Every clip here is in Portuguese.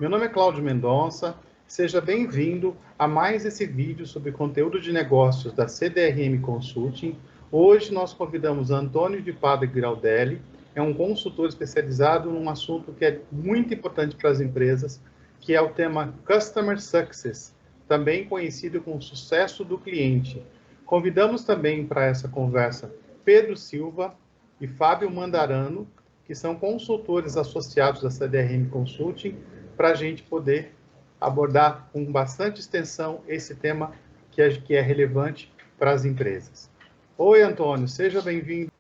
Meu nome é Cláudio Mendonça, seja bem-vindo a mais esse vídeo sobre conteúdo de negócios da CDRM Consulting. Hoje nós convidamos Antônio de Padre Giraldelli, é um consultor especializado num assunto que é muito importante para as empresas, que é o tema Customer Success, também conhecido como sucesso do cliente. Convidamos também para essa conversa Pedro Silva e Fábio Mandarano, que são consultores associados da CDRM Consulting, para a gente poder abordar com bastante extensão esse tema que é relevante para as empresas. Oi, Antônio, seja bem-vindo.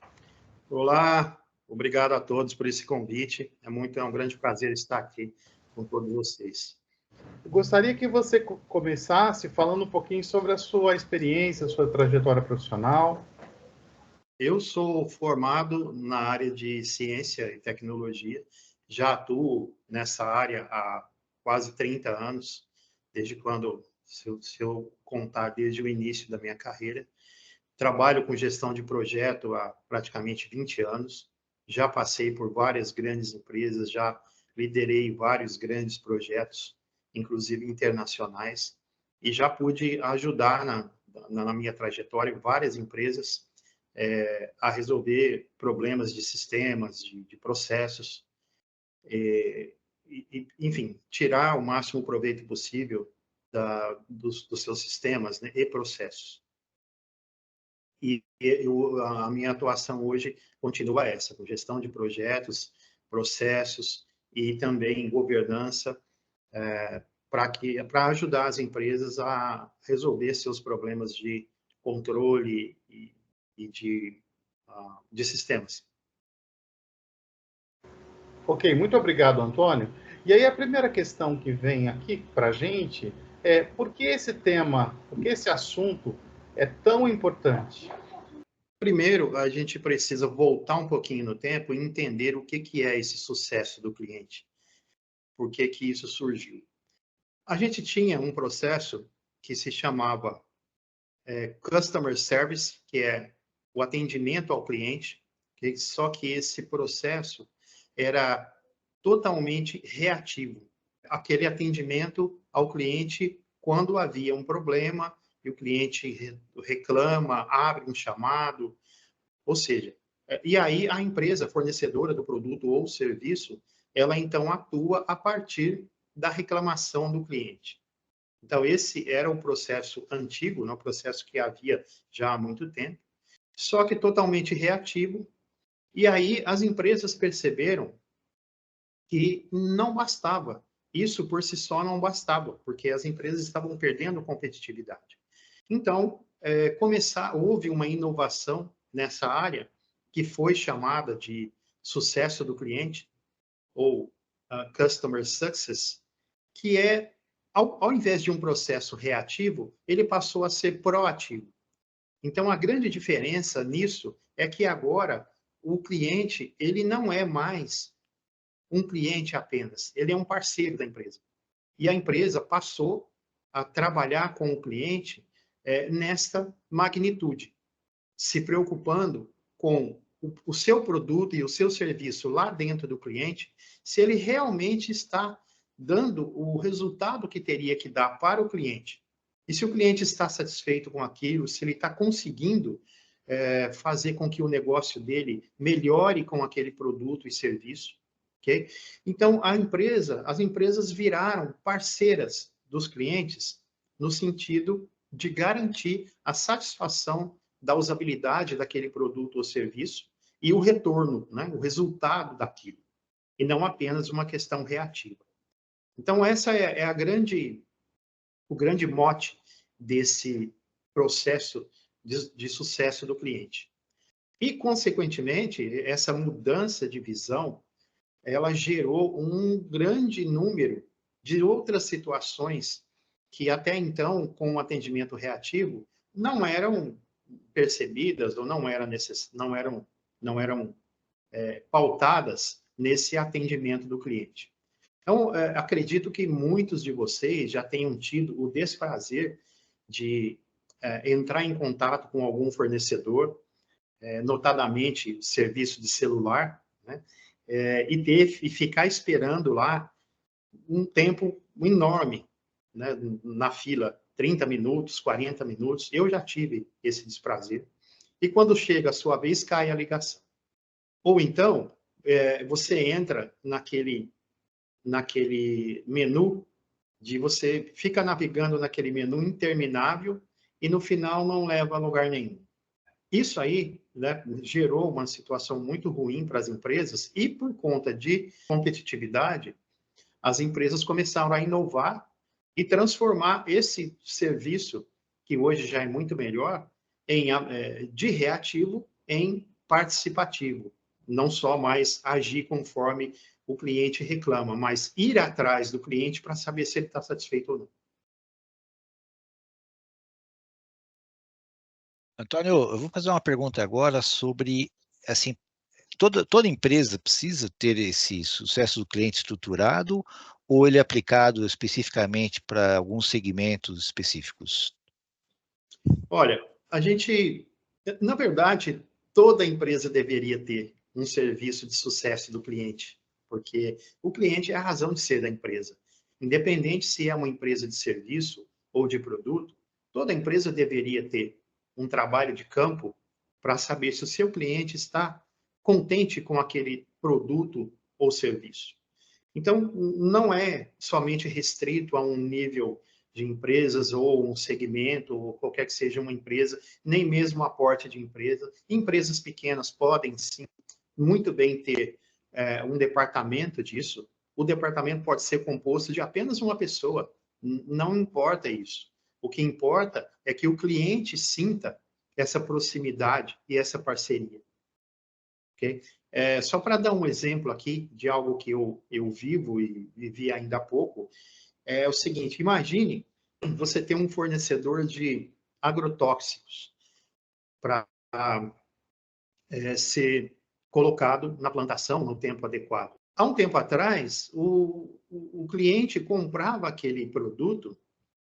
Olá, obrigado a todos por esse convite. É um grande prazer estar aqui com todos vocês. Eu gostaria que você começasse falando um pouquinho sobre a sua experiência, a sua trajetória profissional. Eu sou formado na área de ciência e tecnologia, já atuo nessa área há quase 30 anos, desde quando, se eu contar desde o início da minha carreira. Trabalho com gestão de projeto há praticamente 20 anos, já passei por várias grandes empresas, já liderei vários grandes projetos, inclusive internacionais, e já pude ajudar na minha trajetória várias empresas a resolver problemas de sistemas, de processos, enfim, tirar o máximo proveito possível dos seus sistemas, né, e processos. A minha atuação hoje continua essa, com gestão de projetos, processos e também governança, para ajudar as empresas a resolver seus problemas de controle e de sistemas. Ok, muito obrigado, Antônio. E aí a primeira questão que vem aqui para a gente é por que esse tema, por que esse assunto é tão importante? Primeiro, a gente precisa voltar um pouquinho no tempo e entender o que é esse sucesso do cliente. Por que isso surgiu? A gente tinha um processo que se chamava Customer Service, que é o atendimento ao cliente, só que esse processo era totalmente reativo. Aquele atendimento ao cliente quando havia um problema e o cliente reclama, abre um chamado, ou seja, e aí a empresa fornecedora do produto ou serviço, ela então atua a partir da reclamação do cliente. Então, esse era o processo antigo, né, o processo que havia já há muito tempo, só que totalmente reativo. E aí as empresas perceberam que não bastava. Isso por si só não bastava, porque as empresas estavam perdendo competitividade. Então, houve uma inovação nessa área que foi chamada de sucesso do cliente, ou Customer Success, que é, ao invés de um processo reativo, ele passou a ser proativo. Então, a grande diferença nisso é que agora o cliente, ele não é mais um cliente apenas, ele é um parceiro da empresa. E a empresa passou a trabalhar com o cliente nesta magnitude, se preocupando com o seu produto e o seu serviço lá dentro do cliente, se ele realmente está dando o resultado que teria que dar para o cliente. E se o cliente está satisfeito com aquilo, se ele está conseguindo fazer com que o negócio dele melhore com aquele produto e serviço. Okay? Então, as empresas viraram parceiras dos clientes no sentido de garantir a satisfação da usabilidade daquele produto ou serviço e o retorno, né, o resultado daquilo, e não apenas uma questão reativa. Então, essa é o grande mote desse processo de sucesso do cliente. E, consequentemente, essa mudança de visão, ela gerou um grande número de outras situações que até então, com o atendimento reativo, não eram percebidas ou não eram pautadas nesse atendimento do cliente. Então, acredito que muitos de vocês já tenham tido o desprazer de entrar em contato com algum fornecedor, notadamente serviço de celular, né? E ficar esperando lá um tempo enorme, né, na fila, 30 minutos, 40 minutos. Eu já tive esse desprazer. E quando chega a sua vez, cai a ligação. Ou então, você entra naquele menu de você fica navegando naquele menu interminável e no final não leva a lugar nenhum. Isso aí, né, gerou uma situação muito ruim para as empresas e por conta de competitividade, as empresas começaram a inovar e transformar esse serviço, que hoje já é muito melhor, de reativo em participativo. Não só mais agir conforme o cliente reclama, mas ir atrás do cliente para saber se ele está satisfeito ou não. Antônio, eu vou fazer uma pergunta agora sobre, assim, toda empresa precisa ter esse sucesso do cliente estruturado ou ele é aplicado especificamente para alguns segmentos específicos? Olha, na verdade, toda empresa deveria ter um serviço de sucesso do cliente, porque o cliente é a razão de ser da empresa. Independente se é uma empresa de serviço ou de produto, toda empresa deveria ter um trabalho de campo para saber se o seu cliente está contente com aquele produto ou serviço. Então, não é somente restrito a um nível de empresas ou um segmento, ou qualquer que seja uma empresa, nem mesmo a porte de empresa. Empresas pequenas podem, sim, muito bem ter um departamento disso. O departamento pode ser composto de apenas uma pessoa. Não importa isso. O que importa é que o cliente sinta essa proximidade e essa parceria. Okay? Só para dar um exemplo aqui de algo que eu vivo e vivi ainda há pouco, é o seguinte, imagine você ter um fornecedor de agrotóxicos para ser colocado na plantação no tempo adequado. Há um tempo atrás, o cliente comprava aquele produto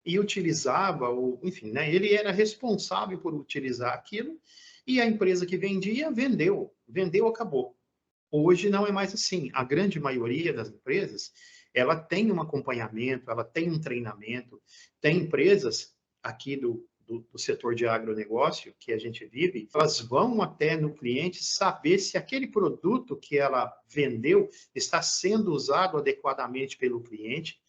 e utilizava, enfim, né, ele era responsável por utilizar aquilo e a empresa que vendia vendeu, acabou. Hoje não é mais assim. A grande maioria das empresas, ela tem um acompanhamento, ela tem um treinamento. Tem empresas aqui do setor de agronegócio que a gente vive, elas vão até no cliente saber se aquele produto que ela vendeu está sendo usado adequadamente pelo cliente,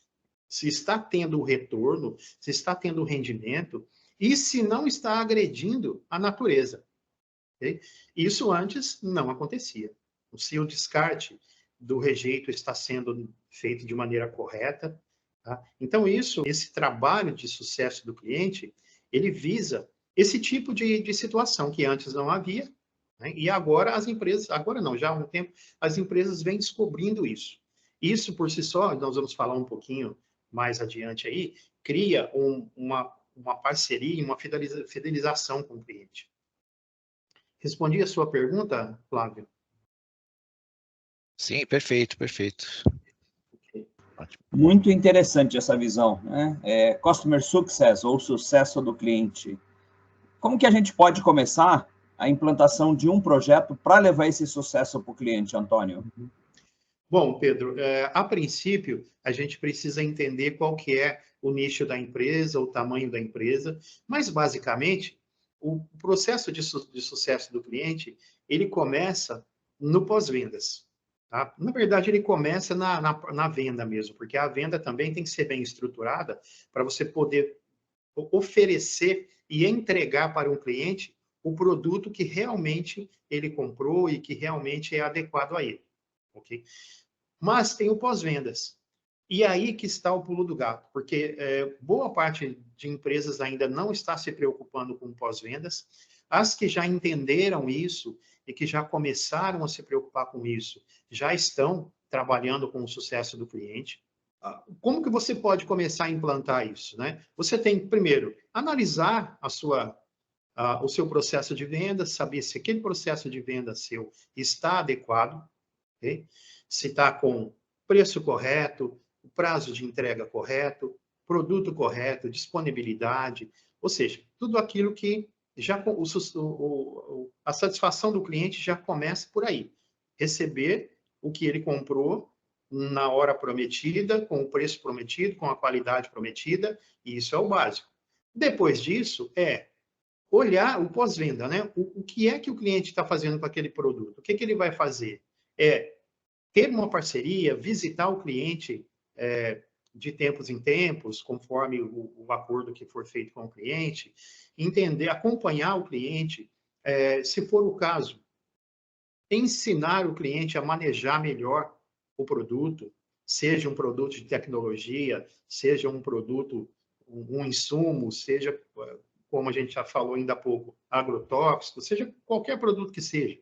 se está tendo retorno, se está tendo rendimento e se não está agredindo a natureza. Okay? Isso antes não acontecia. Se o descarte do rejeito está sendo feito de maneira correta. Tá? Então, esse trabalho de sucesso do cliente, ele visa esse tipo de situação que antes não havia, né? E agora as empresas, agora não, já há um tempo, as empresas vêm descobrindo isso. Isso por si só, nós vamos falar um pouquinho mais adiante aí, cria uma parceria, uma fidelização com o cliente. Respondi a sua pergunta, Flávio? Sim, perfeito, perfeito. Okay. Muito interessante essa visão, né? Customer Success, ou sucesso do cliente. Como que a gente pode começar a implantação de um projeto para levar esse sucesso para o cliente, Antônio? Bom, Pedro, a princípio, a gente precisa entender qual que é o nicho da empresa, o tamanho da empresa, mas, basicamente, o processo de sucesso do cliente, ele começa no pós-vendas. Tá? Na verdade, ele começa na venda mesmo, porque a venda também tem que ser bem estruturada para você poder oferecer e entregar para um cliente o produto que realmente ele comprou e que realmente é adequado a ele. Ok? Mas tem o pós-vendas. E aí que está o pulo do gato, porque boa parte de empresas ainda não está se preocupando com pós-vendas. As que já entenderam isso e que já começaram a se preocupar com isso, já estão trabalhando com o sucesso do cliente. Como que você pode começar a implantar isso, né? Você tem, primeiro, analisar o seu processo de venda, saber se aquele processo de venda seu está adequado, okay? Se está com preço correto, o prazo de entrega correto, produto correto, disponibilidade, ou seja, tudo aquilo que já a satisfação do cliente já começa por aí. Receber o que ele comprou na hora prometida, com o preço prometido, com a qualidade prometida, e isso é o básico. Depois disso, olhar o pós-venda, né? O que é que o cliente está fazendo com aquele produto? O que ele vai fazer? Ter uma parceria, visitar o cliente de tempos em tempos, conforme o acordo que for feito com o cliente, entender, acompanhar o cliente, se for o caso, ensinar o cliente a manejar melhor o produto, seja um produto de tecnologia, seja um produto, um insumo, seja, como a gente já falou ainda há pouco, agrotóxico, seja qualquer produto que seja.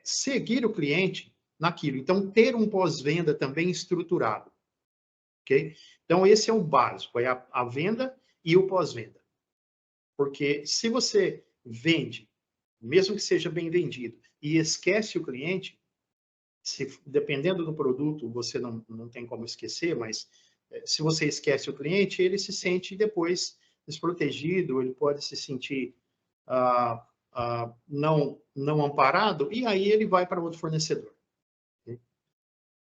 Seguir o cliente naquilo. Então, ter um pós-venda também estruturado. Ok? Então, esse é o básico, a venda e o pós-venda. Porque se você vende, mesmo que seja bem vendido, e esquece o cliente, dependendo do produto, você não tem como esquecer, mas se você esquece o cliente, ele se sente depois desprotegido, ele pode se sentir não amparado, e aí ele vai para outro fornecedor.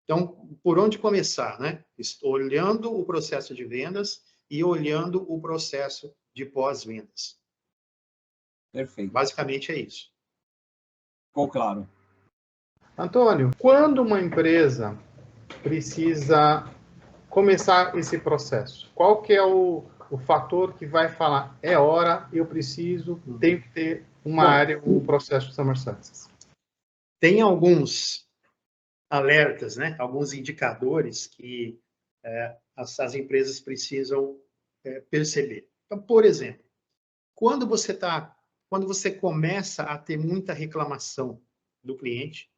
Então, por onde começar, né? Olhando o processo de vendas e olhando o processo de pós-vendas. Perfeito. Basicamente é isso. Ficou claro. Antônio, quando uma empresa precisa começar esse processo, qual que é o fator que vai falar, é hora, eu preciso, tenho que ter uma área, um processo de Summer Success? Tem alguns alertas, né? Alguns indicadores que as empresas precisam perceber. Então, por exemplo, quando você começa a ter muita reclamação do cliente,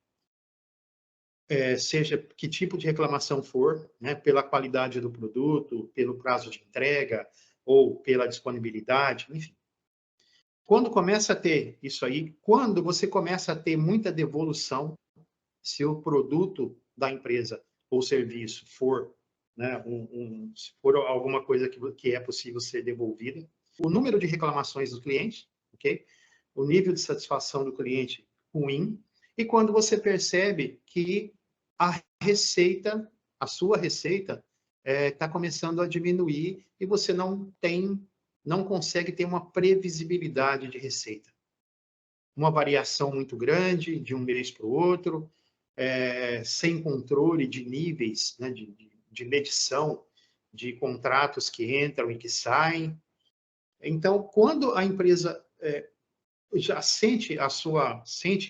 seja que tipo de reclamação for, né? Pela qualidade do produto, pelo prazo de entrega ou pela disponibilidade, enfim. Quando começa a ter isso aí, quando você começa a ter muita devolução, se o produto da empresa ou serviço for, né, se for alguma coisa que é possível ser devolvida, o número de reclamações do cliente, ok? O nível de satisfação do cliente ruim, e quando você percebe que a sua receita está começando a diminuir e você não consegue ter uma previsibilidade de receita. Uma variação muito grande de um mês para o outro, sem controle de níveis, né, de medição de contratos que entram e que saem. Então, quando a empresa já sente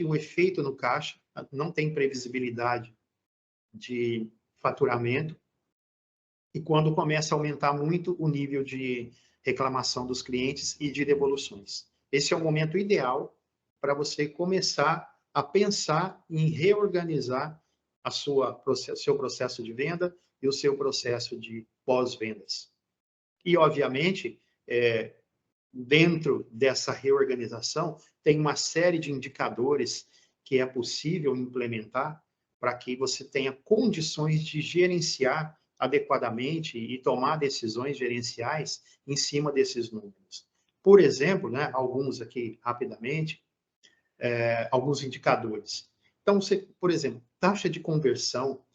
um efeito no caixa, não tem previsibilidade de faturamento, e quando começa a aumentar muito o nível de reclamação dos clientes e de devoluções. Esse é o momento ideal para você começar a pensar em reorganizar seu processo de venda e o seu processo de pós-vendas. E, obviamente, dentro dessa reorganização, tem uma série de indicadores que é possível implementar para que você tenha condições de gerenciar adequadamente e tomar decisões gerenciais em cima desses números. Por exemplo, né, alguns aqui rapidamente, alguns indicadores. Então, por exemplo, taxa de conversão,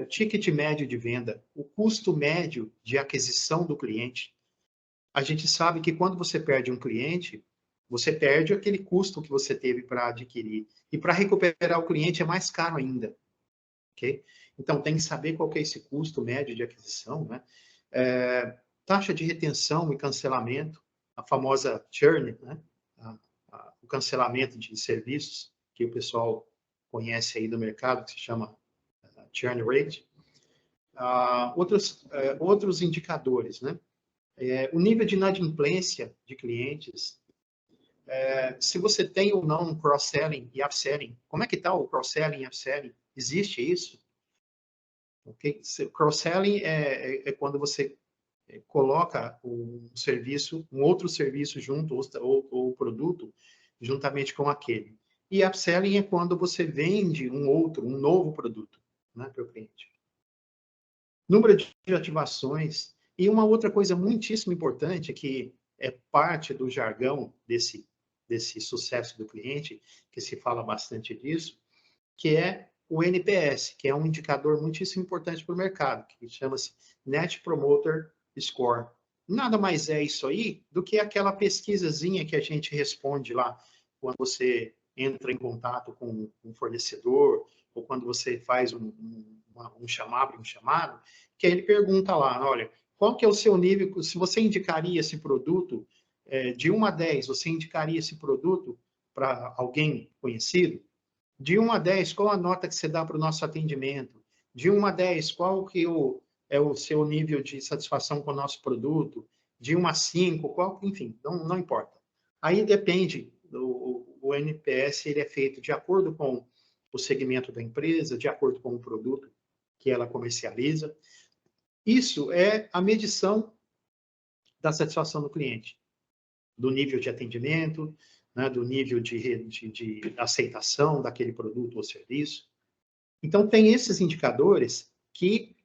o ticket médio de venda, o custo médio de aquisição do cliente. A gente sabe que quando você perde um cliente, você perde aquele custo que você teve para adquirir. E para recuperar o cliente é mais caro ainda. Okay? Então, tem que saber qual que é esse custo médio de aquisição, né? Taxa de retenção e cancelamento, a famosa churn, né? O cancelamento de serviços, que o pessoal conhece aí do mercado, que se chama churn rate. Outros indicadores, né? O nível de inadimplência de clientes, se você tem ou não um cross-selling e upselling, como é que está o cross-selling e upselling? Existe isso? Okay? Cross-selling é quando você coloca um outro serviço junto, ou produto, juntamente com aquele. E upselling é quando você vende um novo produto, né, para o cliente. Número de ativações. E uma outra coisa muitíssimo importante, que é parte do jargão desse sucesso do cliente, que se fala bastante disso, que é o NPS, que é um indicador muitíssimo importante para o mercado, que chama-se Net Promoter Score. Nada mais é isso aí do que aquela pesquisazinha que a gente responde lá quando você entra em contato com um fornecedor ou quando você faz um chamado, que aí ele pergunta lá, olha, qual que é o seu nível, se você indicaria esse produto, de 1 a 10, você indicaria esse produto para alguém conhecido? De 1 a 10, qual a nota que você dá para o nosso atendimento? De 1 a 10, qual que é o seu nível de satisfação com o nosso produto? De 1 a 5, qual, enfim, não importa. Aí depende, o NPS ele é feito de acordo com o segmento da empresa, de acordo com o produto que ela comercializa. Isso é a medição da satisfação do cliente, do nível de atendimento, né, do nível de aceitação daquele produto ou serviço. Então, tem esses indicadores que,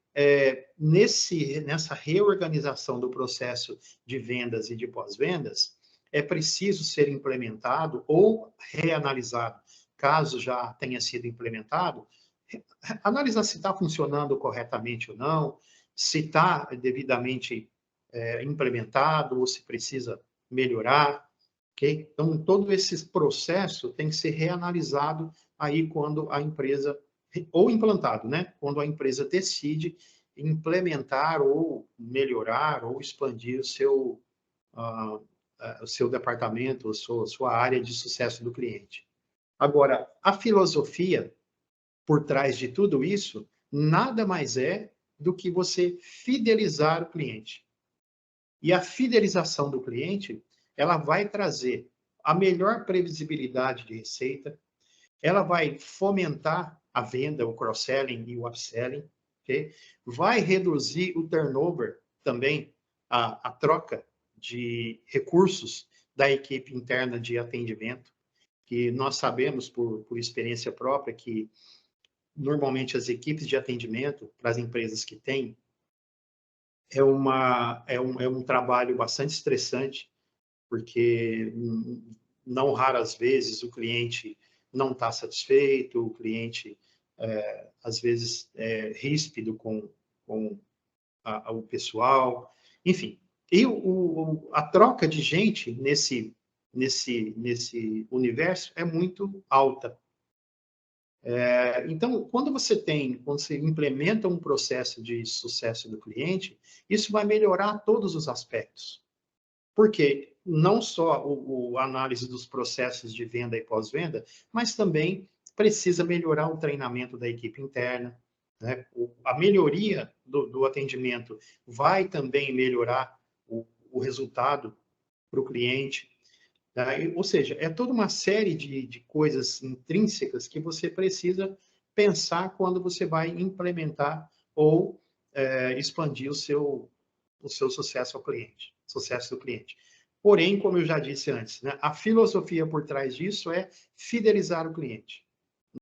nessa reorganização do processo de vendas e de pós-vendas, é preciso ser implementado ou reanalisado. Caso já tenha sido implementado, analisar se está funcionando corretamente ou não, se está devidamente implementado ou se precisa melhorar. Okay? Então, todo esse processo tem que ser reanalisado aí quando a empresa, ou implantado, né? Quando a empresa decide implementar ou melhorar ou expandir o seu departamento, a sua área de sucesso do cliente. Agora, a filosofia por trás de tudo isso nada mais é do que você fidelizar o cliente. E a fidelização do cliente, ela vai trazer a melhor previsibilidade de receita, ela vai fomentar a venda, o cross-selling e o upselling, okay? Vai reduzir o turnover também, a troca de recursos da equipe interna de atendimento, que nós sabemos por experiência própria que normalmente as equipes de atendimento para as empresas que têm é um trabalho bastante estressante, porque não raras vezes o cliente não está satisfeito, o cliente, às vezes, é ríspido com o pessoal, enfim. E a troca de gente nesse universo é muito alta. Então, quando você implementa um processo de sucesso do cliente, isso vai melhorar todos os aspectos. Porque não só a análise dos processos de venda e pós-venda, mas também precisa melhorar o treinamento da equipe interna, né? A melhoria do atendimento vai também melhorar o resultado para o cliente. Tá? Ou seja, é toda uma série de coisas intrínsecas que você precisa pensar quando você vai implementar ou expandir o seu sucesso ao cliente, sucesso do cliente. Porém, como eu já disse antes, né, a filosofia por trás disso é fidelizar o cliente.